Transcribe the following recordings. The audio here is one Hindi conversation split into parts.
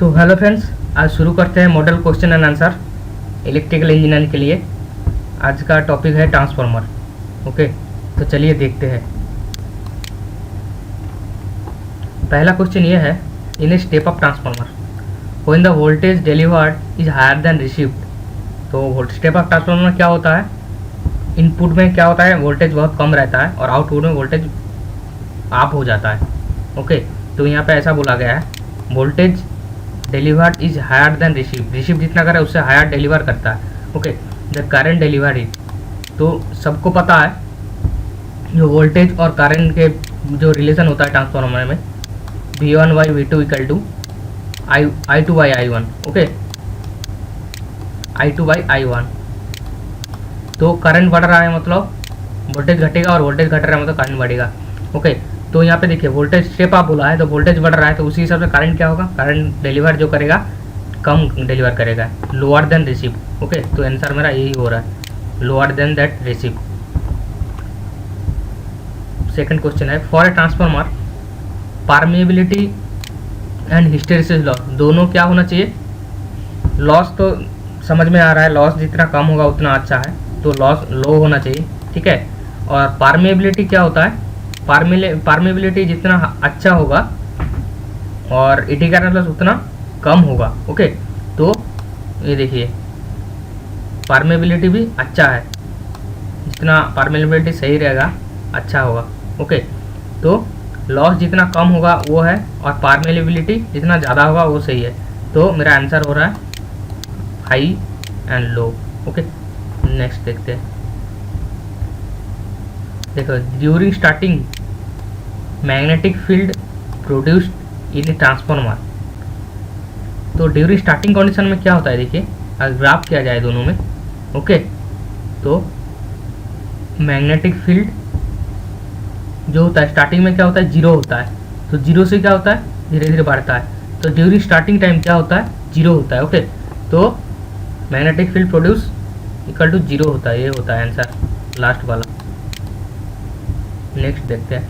तो हेलो फ्रेंड्स, आज शुरू करते हैं model question and answer electrical engineering के लिए। आज का टॉपिक है ट्रांसफार्मर। ओके, तो चलिए देखते हैं। पहला क्वेश्चन ये है, in a step up transformer when the voltage delivered is higher than received. तो स्टेप अप ट्रांसफार्मर में क्या होता है, इनपुट में क्या होता है, वोल्टेज बहुत कम रहता है और आउटपुट में वोल्टेज अप हो जाता है। ओके, तो यहाँ पे ऐसा बोला गया है, voltage delivered is higher than receive जितना करे उससे हायर डिलीवर करता है। Okay, the current deliver is, तो सबको पता है जो वोल्टेज और करंट के जो रिलेशन होता है ट्रांसफार्मर में, V1 by V2 equal to I2 by I1। Okay, I2 by I1। तो करंट बढ़ रहा है मतलब वोल्टेज घटेगा और वोल्टेज घट रहा है मतलब करंट बढ़ेगा। ओके, तो यहाँ पे देखिए वोल्टेज स्टेप अप बोला है तो वोल्टेज बढ़ रहा है, तो उसी हिसाब से करंट क्या होगा, करंट डिलीवर जो करेगा कम डिलीवर करेगा, लोअर देन रिसीव। ओके, तो आंसर मेरा यही हो रहा है, lower than that receive. Second question है, for a transformer permeability and hysteresis loss दोनों क्या होना चाहिए। लॉस तो समझ में आ रहा है, लॉस जितना कम होगा उतना अच्छा है, तो लॉस लो होना चाहिए। ठीक है, और परमेबिलिटी क्या होता है, परमेबिलिटी जितना अच्छा होगा और इंटीग्रल लॉस उतना कम होगा। ओके, तो ये देखिए परमेबिलिटी भी अच्छा है, जितना परमेबिलिटी सही रहेगा अच्छा होगा। ओके, तो लॉस जितना कम होगा वो है और परमेबिलिटी जितना ज़्यादा होगा वो सही है, तो मेरा आंसर हो रहा है high and low. Okay, next देखते हैं। देखो, during starting magnetic field produced in a transformer. तो ड्यूरिंग स्टार्टिंग कंडीशन में क्या होता है, देखिए अगर ग्राफ किया जाए दोनों में। ओके, तो मैग्नेटिक फील्ड जो होता है स्टार्टिंग में क्या होता है, जीरो होता है, तो जीरो से क्या होता है, धीरे धीरे बढ़ता है, तो ड्यूरिंग स्टार्टिंग टाइम क्या होता है, जीरो होता है। ओके, तो magnetic field produce equal to zero होता है, ये होता है आंसर लास्ट वाला। नेक्स्ट देखते हैं,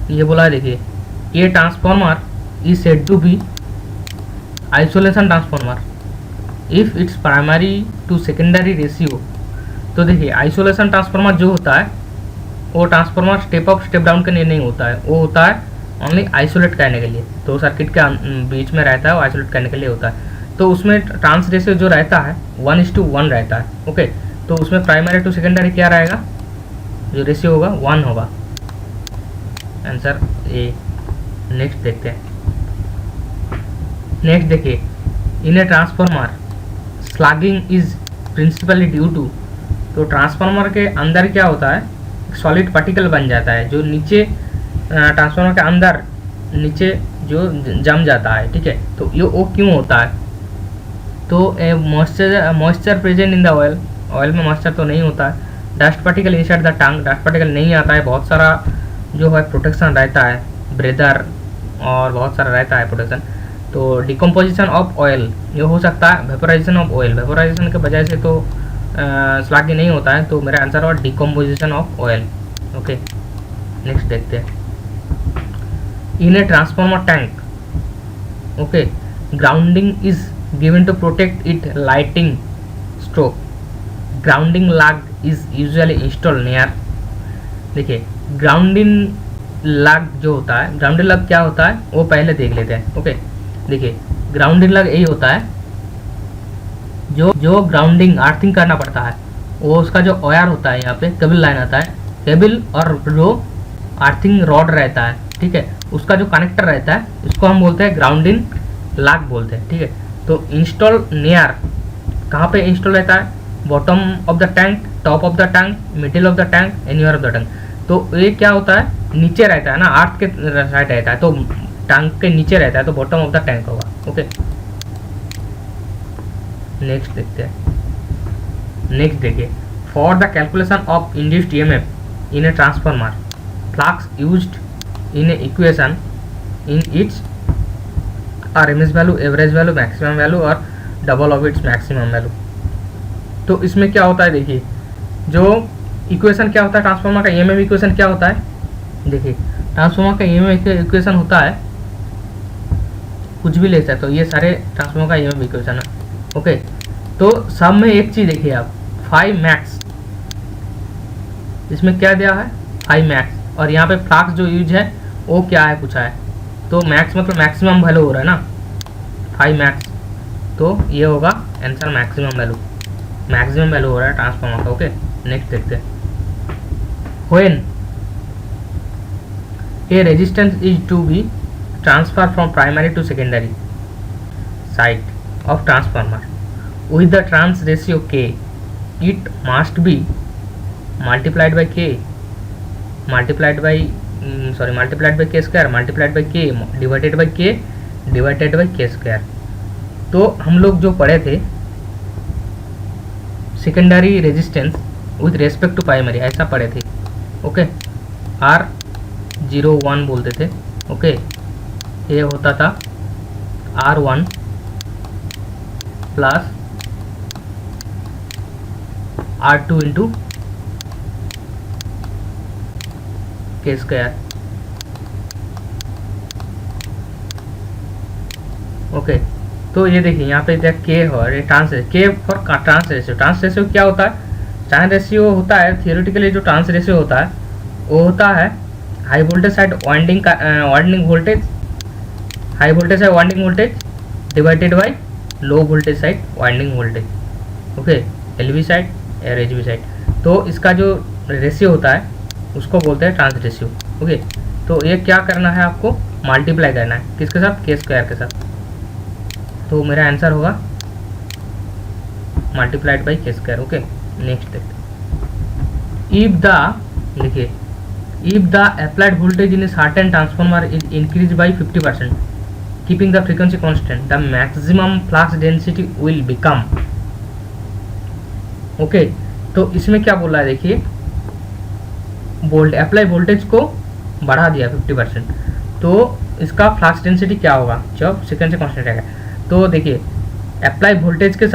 ये बोला है, देखिए ये transformer is said to be isolation transformer if its primary to secondary ratio. तो देखिए आइसोलेशन ट्रांसफार्मर जो होता है वो transformer step up step down के लिए नहीं होता है, वो होता है ओनली आइसोलेट करने के लिए, तो सर्किट के बीच में रहता है, वो आइसोलेट करने के लिए होता है। तो उसमें ट्रांस रेशियो जो रहता है 1:1 रहता है। ओके, तो उसमें प्राइमरी टू सेकेंडरी क्या रहेगा, जो रेशियो होगा 1 होगा, आंसर ए। नेक्स्ट देखते हैं। नेक्स्ट देखिए, in a transformer sludging is principally due to. तो ट्रांसफार्मर के अंदर क्या होता है, सॉलिड पार्टिकल बन जाता है जो नीचे ट्रांसफार्मर के अंदर नीचे जो जम जाता है। ठीक है, तो ये वो क्यों होता है, तो moisture present in the oil, oil में मॉइस्चर तो नहीं होता है, dust particle inside the tongue, dust particle नहीं आता है, बहुत सारा जो है प्रोटेक्शन रहता है, ब्रेदर और बहुत सारा रहता है प्रोटेक्शन। तो डिकम्पोजिशन ऑफ ऑयल ये हो सकता है, वेपोराइजेशन ऑफ ऑयल, वेपोराइजेशन के वजह से तो स्लैगी नहीं होता है, तो मेरा आंसर हुआ decomposition of oil. Okay, next देखते हैं। In a transformer tank, okay, grounding is given to protect it lighting stroke, grounding lug is usually install near. देखिए ग्राउंडिंग लैग जो होता है, ग्राउंडिंग लैग क्या होता है वो पहले देख लेते हैं। ओके, देखिए ग्राउंडिंग लैग यही होता है, जो ग्राउंडिंग अर्थिंग करना पड़ता है, वो उसका जो वायर होता है, यहाँ पे केबल लाइन आता है, केबल और जो अर्थिंग रॉड रहता है, ठीक है, उसका जो कनेक्टर रहता है इसको हम बोलते हैं ग्राउंडिंग लैग बोलते हैं। ठीक है, तो इंस्टॉल नियर कहाँ पे इंस्टॉल रहता है, bottom of the tank, top of the tank, middle of the tank, anywhere of the tank. तो ये क्या होता है, नीचे रहता है ना, अर्थ के साइड रहता है, तो टैंक के नीचे रहता है, तो बॉटम ऑफ द टैंक होगा। ओके, नेक्स्ट देखते हैं। नेक्स्ट देखिए, for the calculation of induced EMF in a transformer, flux used in a equation in its RMS value, average value, maximum value और double of its maximum value. तो इसमें क्या होता है, देखिए जो इक्वेशन क्या होता है ट्रांसफार्मर का, ईएमएफ इक्वेशन क्या होता है, देखिए ट्रांसफार्मर का ईएमएफ इक्वेशन होता है कुछ भी ले सकते हो। ये सारे ट्रांसफॉर्मर का EMF इक्वेशन है। ओके, तो सब में एक चीज़ देखिए आप, 5 मैक्स, इसमें क्या दिया है 5 मैक्स, और यहाँ पे फ्लक्स जो यूज है वो क्या है पूछा है, तो मैक्स मतलब मैक्सिमम वैल्यू हो रहा है ना 5 मैक्स, तो ये होगा आंसर मैक्सिमम वैल्यू हो रहा है ट्रांसफॉर्मर का। ओके, नेक्स्ट देखते हैं। When a resistance is to be transfer from primary to secondary side of transformer with the trans ratio k, it must be multiplied by k multiplied by k square multiplied by k divided by k square। तो हम लोग जो पढ़े थे secondary resistance with respect to primary, ऐसा पढ़े थे। ओके, R01 बोलते थे। ओके, ये होता था R1 प्लस R2 इंटू के स्क्वायर। ओके, तो ये देखिए यहाँ पे के और ये के फॉर ट्रांस रेशियो क्या होता है, ट्रांस रेशियो होता है थियोरेटिकली, जो ट्रांस रेशियो होता है वो होता है high voltage side winding voltage divided by low voltage side winding voltage. Okay, LV side और HV साइड, तो इसका जो रेशियो होता है उसको बोलते हैं ट्रांस रेशियो। ओके, तो ये क्या करना है आपको, मल्टीप्लाई करना है किसके साथ, के स्क्वायर के साथ। तो मेरा आंसर होगा मल्टीप्लाइड बाई के स्क्वायर। ओके, नेक्स्ट देखते। If the applied voltage in a certain transformer is increase by 50% keeping the frequency constant, the maximum flux density will become. Okay, तो इसमें क्या बोल रहा है देखिए, अप्लाई वोल्टेज को बढ़ा दिया 50%, तो इसका फ्लक्स डेंसिटी क्या होगा जब फ्रीक्वेंसी कांस्टेंट रहेगा। तो देखिए अप्लाई वोल्टेज के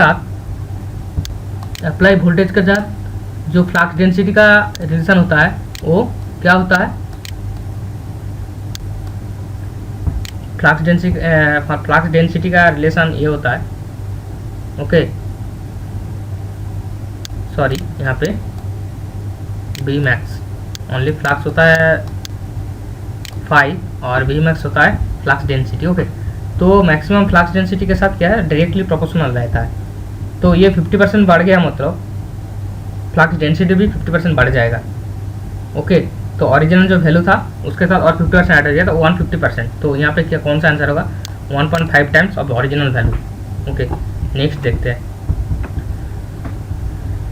साथ जो फ्लक्स डेंसिटी का रिलेशन होता है वो क्या होता है, फ्लक्स डेंसिटी का रिलेशन ये होता है। ओके, सॉरी, यहाँ पे बी मैक्स ओनली फ्लक्स होता है 5 और बी मैक्स होता है फ्लक्स डेंसिटी। ओके, तो मैक्सिमम फ्लक्स डेंसिटी के साथ क्या है, डायरेक्टली प्रोपोर्शनल रहता है। तो ये 50% बढ़ गया, मतलब फ्लक्स डेंसिटी भी 50% बढ़ जाएगा। ओके, तो ओरिजिनल जो वैल्यू था उसके साथ और 50% ऐड हो गया तो 150%। तो यहाँ पे क्या कौन सा आंसर होगा, 1.5 times of original value. Okay, next देखते हैं।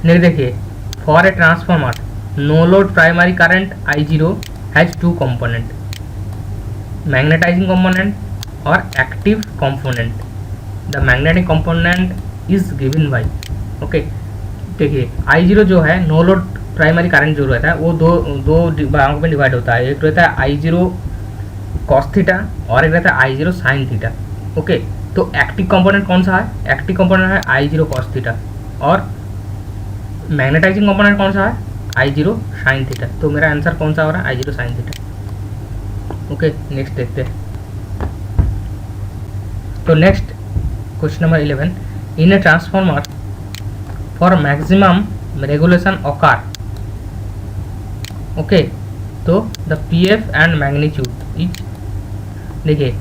नेक्स्ट देखिए, for a transformer no load primary current I0 has 2 component, magnetising component और active component. The magnetic component is given by. Okay, देखिए I0 जो है नो लोड प्राइमरी करंट जो रहता है वो दो भागों में डिवाइड होता है। एक रहता है I0 कॉस थीटा और एक रहता है I0 साइन थीटा। ओके, तो एक्टिव कंपोनेंट कौन सा है, एक्टिव कंपोनेंट है I0 कॉस थीटा, और मैग्नेटाइजिंग कंपोनेंट कौन सा है I0 साइन थीटा। तो मेरा आंसर कौन सा हो रहा है, I0 sine theta. Okay, next देखते हैं। तो next question number 11, in a transformer for maximum regulation occur. Okay, तो the PF and magnitude is, देखिए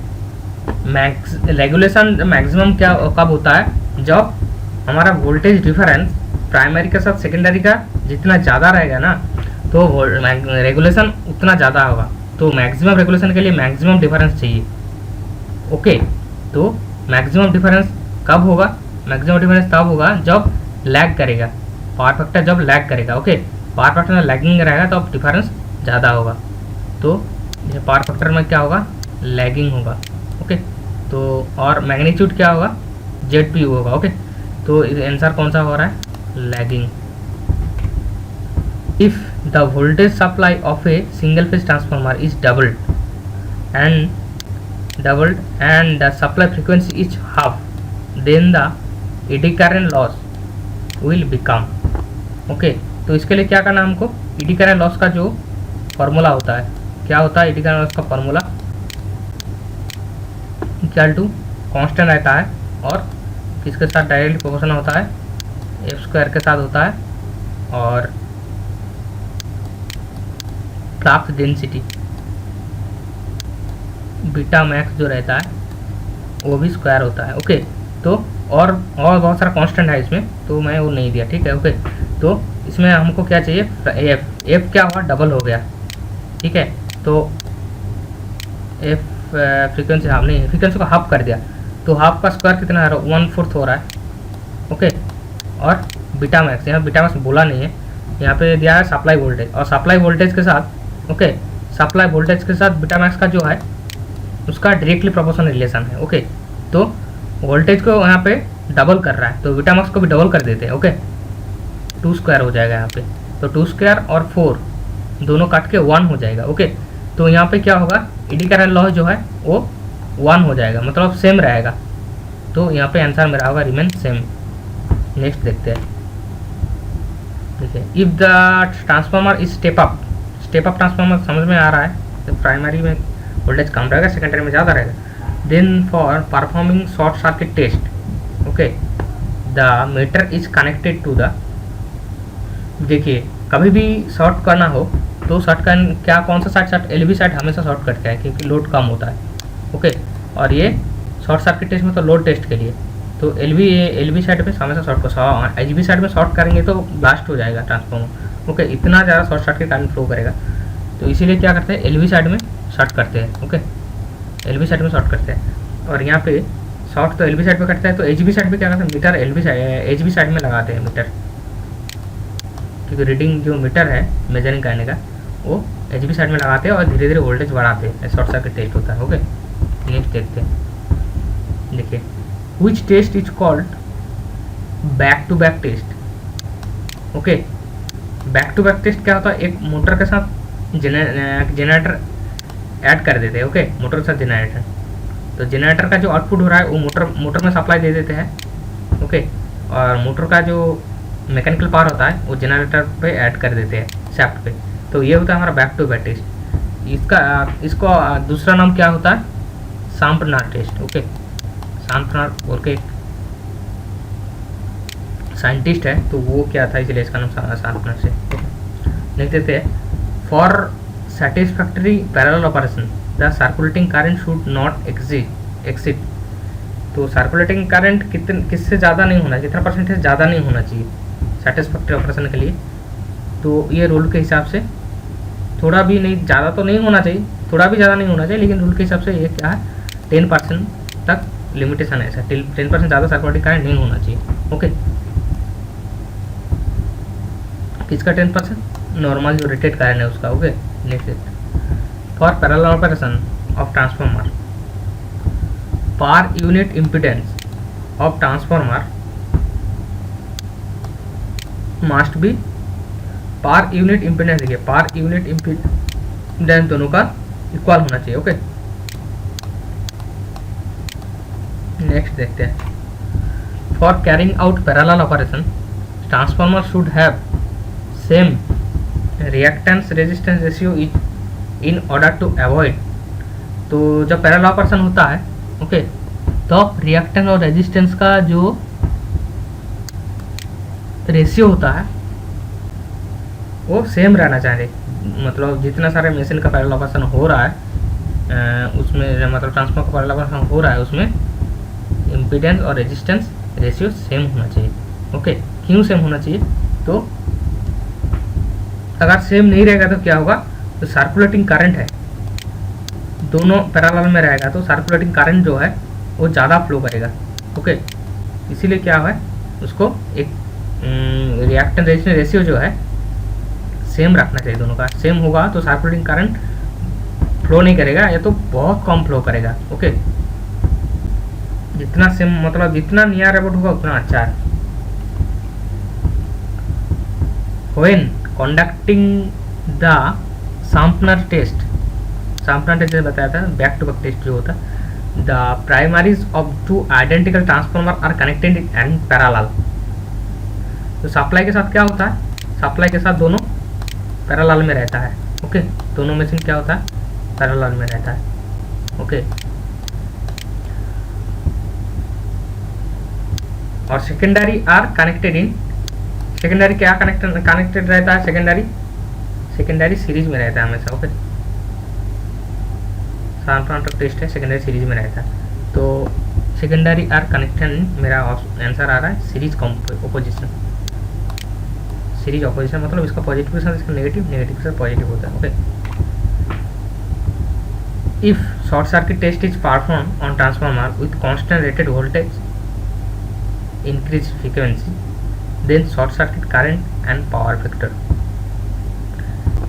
रेगुलेशन मैक्सिमम क्या कब होता है, जब हमारा वोल्टेज डिफरेंस प्राइमरी के साथ सेकेंडरी का जितना ज़्यादा रहेगा ना तो रेगुलेशन उतना ज़्यादा होगा। तो मैक्सिमम रेगुलेशन के लिए मैक्सिमम डिफरेंस चाहिए। ओके, तो मैक्सिमम डिफरेंस कब होगा, मैक्सिमम डिफरेंस तब होगा जब लैग करेगा, पावर फैक्टर जब लैग करेगा। ओके, पावर फैक्टर में लैगिंग रहेगा तो अब डिफरेंस ज़्यादा होगा, तो ये पावर फैक्टर में क्या होगा, लैगिंग होगा। ओके, तो और मैग्नीट्यूड क्या होगा, ZPU होगा। ओके, तो आंसर कौन सा हो रहा है, lagging. If the voltage supply of a single phase transformer is doubled and the supply frequency is half, then the eddy current loss will become। Okay, तो इसके लिए क्या करना हमको, एडी करंट लॉस का जो फॉर्मूला होता है, क्या होता है एडी करंट लॉस का फॉर्मूला, इक्वल टू कांस्टेंट रहता है और किसके साथ डायरेक्टली प्रोपोर्शनल होता है, एफ स्क्वायर के साथ होता है, और फ्लक्स डेंसिटी बीटा मैक्स जो रहता है वो भी स्क्वायर होता है। ओके, तो और बहुत सारा कांस्टेंट है इसमें, तो मैं वो नहीं दिया, ठीक है। ओके, तो इसमें हमको क्या चाहिए, एफ क्या हुआ, डबल हो गया, ठीक है। तो एफ फ्रीक्वेंसी हाफ नहीं, फ्रीक्वेंसी को हाफ कर दिया, तो हाफ का स्क्वायर कितना है, 1/4 हो रहा है। ओके, और बीटा मैक्स, यहाँ बीटा मैक्स बोला नहीं है, यहाँ पे दिया है सप्लाई वोल्टेज, और सप्लाई वोल्टेज के साथ, ओके, सप्लाई वोल्टेज के साथ बीटा मैक्स का जो है उसका डायरेक्टली प्रोपोर्शनल रिलेशन है। ओके, तो वोल्टेज को यहाँ पे डबल कर रहा है, तो बीटा मैक्स को भी डबल कर देते हैं। ओके, 2 स्क्वायर हो जाएगा यहाँ पे, तो 2 स्क्वायर और 4 दोनों काट के 1 हो जाएगा। ओके, तो यहाँ पे क्या होगा, एडी करंट लॉस जो है वो 1 हो जाएगा, मतलब सेम रहेगा, तो यहाँ पे आंसर मेरा होगा रिमेन सेम। नेक्स्ट देखते हैं, ठीक है। If the transformer is step up transformer समझ में आ रहा है, तो प्राइमरी में वोल्टेज कम रहेगा, सेकेंडरी में ज़्यादा रहेगा। Then for performing short circuit test, okay, the meter is connected to the, देखिए कभी भी शॉर्ट करना हो तो शॉर्ट का क्या, कौन सा साइड, एलवी साइड हमेशा शॉर्ट करते हैं क्योंकि लोड कम होता है। ओके, और ये शॉर्ट सर्किट टेस्ट में तो लोड टेस्ट के लिए, तो एलवी साइड में हमेशा शॉर्ट को, एचबी साइड में शॉर्ट करेंगे तो ब्लास्ट हो जाएगा ट्रांसफॉर्मर। ओके, इतना ज़्यादा शॉर्ट सर्किट करंट फ्लो करेगा, तो इसीलिए क्या करते हैं, एलवी साइड में शॉर्ट करते हैं। ओके, एलवी साइड में शॉर्ट करते हैं, और यहाँ पे शॉर्ट तो एलवी साइड में करते हैं, तो एचबी साइड में क्या करते हैं, मीटर एचबी साइड में लगाते हैं मीटर, क्योंकि रीडिंग जो मीटर है मेजरिंग करने का वो एचबी साइड में लगाते हैं और धीरे धीरे वोल्टेज बढ़ाते हैं, शॉर्ट सर्किट टेस्ट होता है। ओके, नेक्स्ट देखते हैं, देखिए which test is called back to back test. Okay, back to back test क्या होता है, एक मोटर के साथ जनरेटर ऐड कर देते हैं। ओके, मोटर के साथ जनरेटर, तो जनरेटर का जो आउटपुट हो रहा है वो मोटर में सप्लाई दे देते हैं। ओके, और मोटर का जो मैकेनिकल पावर होता है वो जनरेटर पे ऐड कर देते हैं शाफ्ट पे, तो ये होता है हमारा बैक टू बैक टेस्ट। इसको दूसरा नाम क्या होता है, शार्पनर टेस्ट। ओके, शार्पनर बोल के साइंटिस्ट है, तो वो क्या था इसलिए इसका नाम शार्पनर से। लिख देते हैं, for satisfactory parallel operation the circulating current should not exceed, तो सर्कुलेटिंग करंट किससे ज़्यादा नहीं होना, कितना परसेंटेज ज़्यादा नहीं होना चाहिए सेटिस्फैक्टरी ऑपरेशन के लिए। तो ये रूल के हिसाब से थोड़ा भी नहीं, ज़्यादा तो नहीं होना चाहिए, थोड़ा भी ज़्यादा नहीं होना चाहिए, लेकिन रूल के हिसाब से ये क्या है, 10% तक लिमिटेशन है, ऐसा 10% ज़्यादा सर्कुलेटिंग करंट नहीं होना चाहिए। ओके, किसका 10%, नॉर्मल जो रेटेड करंट है उसका। Okay, next, for parallel operation of transformer, per unit impedance of transformer must be, per unit impedance, देखिए पर यूनिट इम्पीडेंस दोनों का इक्वल होना चाहिए। ओके, नेक्स्ट देखते हैं, for carrying out parallel operation transformer should have same reactance resistance ratio in order to avoid, तो जब पैरेलल ऑपरेशन होता है, ओके, तो रिएक्टेंस और रेजिस्टेंस का जो रेशियो होता है वो सेम रहना चाहिए, मतलब जितना सारे मशीन का पैरेलल ऑपरेशन हो रहा है उसमें, मतलब ट्रांसफार्मर का पैरेलल ऑपरेशन हो रहा है उसमें इम्पीडेंस और रेजिस्टेंस रेशियो सेम होना चाहिए। ओके, क्यों सेम होना चाहिए, तो अगर सेम नहीं रहेगा तो क्या होगा, तो सर्कुलेटिंग करंट है दोनों पैरेलल में रहेगा, तो सर्कुलेटिंग करंट जो है वो ज़्यादा फ्लो करेगा। ओके, इसीलिए क्या है, उसको एक रिएक्टेंस रेजिस्टेंस रेशियो जो है सेम रखना चाहिए, दोनों का सेम होगा तो सर्कुलेटिंग करंट फ्लो नहीं करेगा, या तो बहुत कम फ्लो करेगा। ओके, जितना सेम, मतलब जितना नियर अबाउट होगा उतना अच्छा है। When conducting the Sumpner test बताया था, बैक टू बैक टेस्ट जो होता है, the primaries of two identical transformer are connected in parallel, तो सप्लाई के साथ क्या होता है, सप्लाई के साथ दोनों पैरेलल में रहता है। ओके, दोनों मशीन क्या होता है, पैरेलल में रहता है। ओके, और secondary are connected in, secondary क्या कनेक्टेड रहता है, सेकेंडरी सीरीज में रहता है हमेशा। ओके, ट्रांसफार्मर टेस्ट है सेकेंडरी सीरीज में रहता है, तो सेकेंडरी आर कनेक्टेड, मेरा आंसर आ रहा है सीरीज ऑपोजिशन। सीरीज ऑपोजिशन मतलब इसका पॉजिटिव के साथ इसका नेगेटिव, नेगेटिव के साथ पॉजिटिव होता है। Okay, if short circuit test is perform on transformer with constant rated voltage increase frequency then short circuit current and power factor.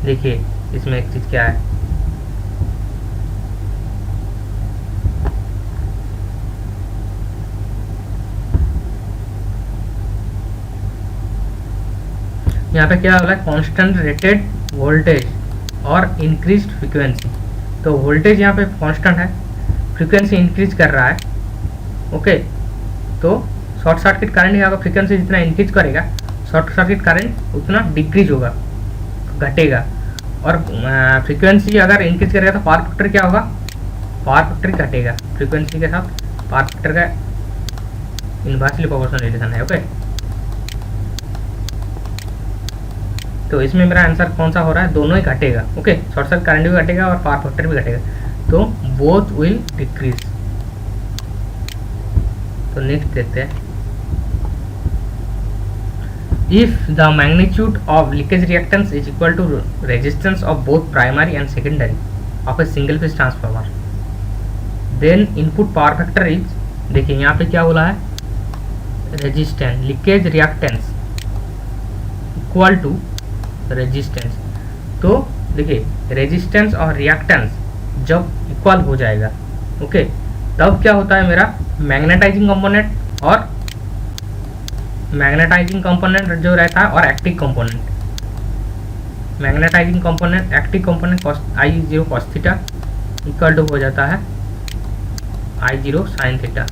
देखिए इसमें एक चीज क्या है, यहाँ पे क्या हो रहा है, कांस्टेंट रेटेड वोल्टेज और इंक्रीज्ड फ्रीक्वेंसी। तो वोल्टेज यहाँ पे कांस्टेंट है, फ्रीक्वेंसी इंक्रीज कर रहा है। ओके, तो शॉर्ट सर्किट करंट यहाँ पर फ्रीक्वेंसी जितना इंक्रीज करेगा शॉर्ट सर्किट करंट उतना डिक्रीज होगा, घटेगा। और फ्रीक्वेंसी अगर इंक्रीज करेगा तो पावर फैक्टर क्या होगा, पावर फैक्टर घटेगा। फ्रीक्वेंसी के साथ पावर फैक्टर का इनवर्सली प्रोपोर्शनल रिलेशन है। ओके, तो इसमें मेरा आंसर कौन सा हो रहा है, दोनों ही घटेगा। ओके, शॉर्ट सर्किट करंट भी घटेगा और पावर फैक्टर भी घटेगा, तो बोथ विल डिक्रीज। तो नेक्स्ट देखते हैं, if the magnitude of leakage reactance is equal to resistance of both primary and secondary of a single phase transformer then input power factor is, देखिए यहाँ पे क्या बोला है, resistance leakage reactance equal to resistance. तो देखिए रेजिस्टेंस और रिएक्टेंस जब इक्वल हो जाएगा, ओके, तब क्या होता है, मेरा मैग्नेटाइजिंग कंपोनेंट और मैग्नेटाइजिंग कंपोनेंट जो रहता है और active component, magnetising component active component I0 cos theta equal to हो जाता है I0 sin थीटा।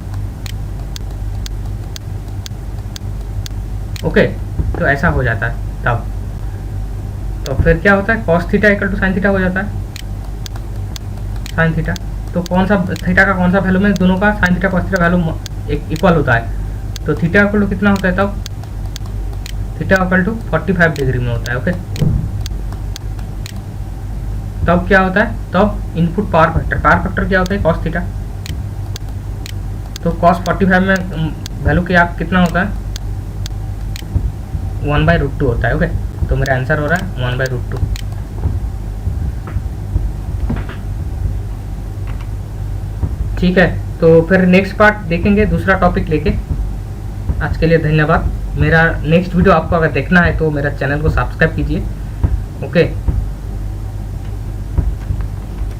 ओके, तो ऐसा हो जाता है तब, तो फिर क्या होता है, cos theta equal to sin theta हो जाता है, sin थीटा। तो कौन सा थीटा का कौन सा वैल्यू में, दोनों का sin theta cos theta value एक इक्वल होता है, तो थीटा इक्वल टू कितना होता है तब, थीटा इक्वल टू 45 डिग्री में होता है। ओके, तब क्या होता है, तब इनपुट पावर फैक्टर क्या होता है, cos थीटा। तो cos 45 में वैल्यू क्या कितना होता है, 1/√2 होता है। ओके, तो मेरा आंसर हो रहा है 1/√2। ठीक है, तो फिर नेक्स्ट पार्ट देखेंगे दूसरा टॉपिक लेके। आज के लिए धन्यवाद। मेरा नेक्स्ट वीडियो आपको अगर देखना है तो मेरा चैनल को सब्सक्राइब कीजिए। ओके।